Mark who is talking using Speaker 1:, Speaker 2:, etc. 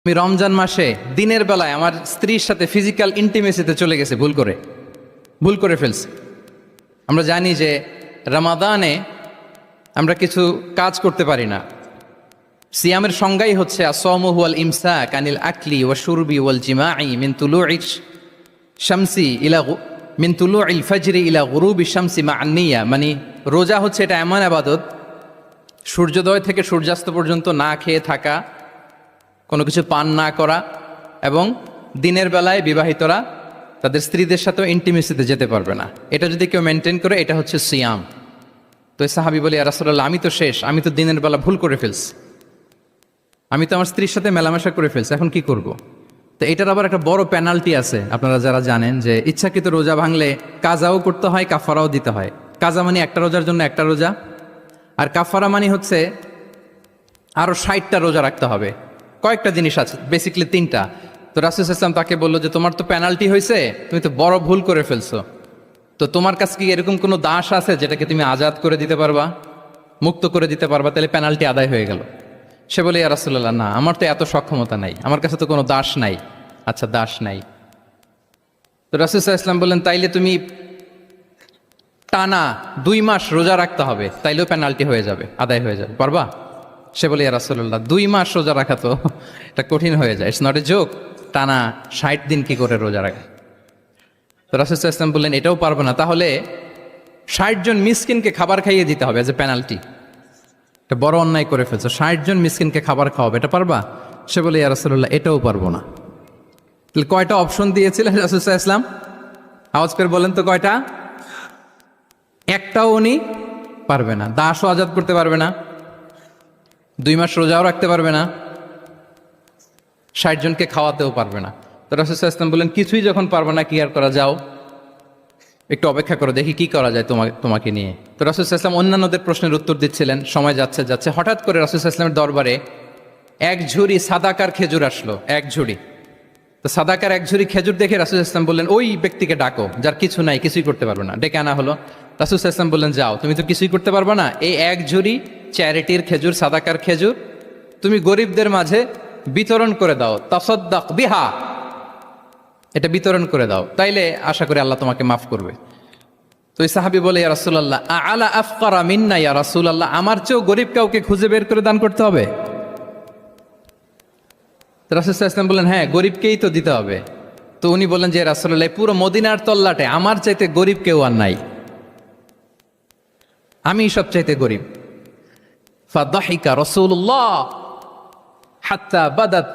Speaker 1: আমি রমজান মাসে দিনের বেলায় আমার স্ত্রীর সাথে ফিজিক্যাল ইন্টিমেসিতে চলে গেছে ভুল করে ফেলছি। আমরা জানি যে রমাদানে আমরা কিছু কাজ করতে পারি না। সিয়ামের সংজ্ঞাই হচ্ছে আসওমু হুয়াল ইমসাক আনিল আকলি ওয়া শুরবি ওয়াল জিমাই মিন তুলুইশ শামসি ইলা মিন তুলুইল ফাজরি ইলা গুরুবি শামসি মা আন-নিয়া। মানে রোজা হচ্ছে এটা এমন ইবাদত, সূর্যোদয় থেকে সূর্যাস্ত পর্যন্ত না খেয়ে থাকা, কোনো কিছু পান না করা, এবং দিনের বেলায় বিবাহিতরা তাদের স্ত্রীদের সাথেও ইন্টিমেসিতে যেতে পারবে না। এটা যদি কেউ মেনটেন করে এটা হচ্ছে সিয়াম। তো এই সাহাবী বলে, ইয়া রাসূলুল্লাহ, আমি তো শেষ, আমি তো দিনের বেলা ভুল করে ফেলছি, আমি তো আমার স্ত্রীর সাথে মেলামেশা করে ফেলছি, এখন কি করব? তো এটার আবার একটা বড় পেনাল্টি আছে। আপনারা যারা জানেন যে ইচ্ছাকৃত রোজা ভাঙলে কাজাও করতে হয়, কাফারাও দিতে হয়। কাজা মানে একটা রোজার জন্য একটা রোজা, আর কাফারা মানে হচ্ছে আরও 60টা রোজা রাখতে হবে। কয়েকটা জিনিস আছে, বেসিক্যালি 3টা। তো রাসূল সাল্লাল্লাহু আলাইহি ওয়াসাল্লাম তাকে বললো যে তোমার তো পেনাল্টি হয়েছে, তুমি তো বড় ভুল করে ফেলছো, তো তোমার কাছে কি এরকম কোনো দাস আছে যেটাকে তুমি আজাদ করে দিতে পারবা, মুক্ত করে দিতে পারবা, তাহলে পেনাল্টি আদায় হয়ে গেল। সে বলে, ইয়া রাসূলুল্লাহ, না, আমার তো এত সক্ষমতা নাই, আমার কাছে তো কোনো দাস নাই। আচ্ছা, দাস নাই। তো রাসূল সাল্লাল্লাহু আলাইহি ওয়াসাল্লাম বললেন, তাইলে তুমি টানা 2 মাস রোজা রাখতে হবে, তাইলেও পেনাল্টি হয়ে যাবে, আদায় হয়ে যাবে, পারবা? সে বলে, ইয়া রাসূলুল্লাহ, 2 মাস রোজা রাখা তো এটা কঠিন হয়ে যায়, ইটস নট এ জোক। টানা 60 দিন কি করে রোজা রাখে? তো রাসূল সাল্লাল্লাহু আলাইহি ওয়াসাল্লাম বললেন, এটাও পারবো না, তাহলে 60 জন মিসকিনকে খাবার খাইয়ে দিতে হবে এজ এ পেনাল্টি। এটা বড় অন্যায় করে ফেলছো, 60 জন মিসকিনকে খাবার খাওয়াবে, এটা পারবা? সে বলে, ইয়া রাসূলুল্লাহ, এটাও পারবো না। তাহলে কয়টা অপশন দিয়েছিলেন রাসূল সাল্লাল্লাহু আলাইহি ওয়াসাল্লাম? আওয়াজ করে বলেন তো কয়টা? একটাও উনি পারবে না। দাসও আজাদ করতে পারবে না, 2 মাস রোজাও রাখতে পারবে না, 60 জনকে খাওয়াতেও পারবে না। তো রাসূল সাল্লাল্লাহু আলাইহি ওয়াসাল্লাম বললেন, কিছুই যখন পারবে না, কি আর করা, যাও একটু অপেক্ষা করো, দেখি কি করা যায় তোমাকে নিয়ে। তো রাসূল সাল্লাল্লাহু আলাইহি ওয়াসাল্লাম অন্যান্যদের প্রশ্নের উত্তর দিচ্ছিলেন, সময় যাচ্ছে, হঠাৎ করে রাসূল সাল্লাল্লাহু আলাইহি ওয়াসাল্লামের দরবারে 1 ঝুড়ি সাদাকার খেজুর আসলো, 1 ঝুড়ি। তো সাদাকার 1 ঝুড়ি খেজুর দেখে রাসূল সাল্লাল্লাহু আলাইহি ওয়াসাল্লাম বললেন, ওই ব্যক্তিকে ডাকো যার কিছু নাই, কিছুই করতে পারবে না। ডেকে আনা হলো। রাসূল সাল্লাল্লাহু আলাইহি ওয়াসাল্লাম বললেন, যাও, তুমি তো কিছুই করতে পারবে না, এই 1 ঝুড়ি চ্যারিটির খেজুর, সাদাকার খেজুর তুমি গরিবদের মাঝে বিতরণ করে দাও, তাসাদ্দাক বিহা, এটা বিতরণ করে দাও, তাইলে আশা করি আল্লাহ তোমাকে মাফ করবে। তো এই সাহাবী বলে, ইয়া রাসূলুল্লাহ, আলা আফকারা মিন্না ইয়া রাসূলুল্লাহ, আমার চেয়েও গরিব কাউকে খুঁজে বের করে দান করতে হবে? তো রাসূল সাল্লাল্লাহু আলাইহি ওয়াসাল্লাম বললেন, হ্যাঁ, গরিবকেই তো দিতে হবে। তো উনি বললেন যে, রাসূলুল্লাহ, পুরো মদিনার তল্লাটে আমার চাইতে গরিব কেউ আর নাই, আমি সবচাইতে গরিব। ফাদাহিকা রাসূলুল্লাহ হাত্তা বাদাত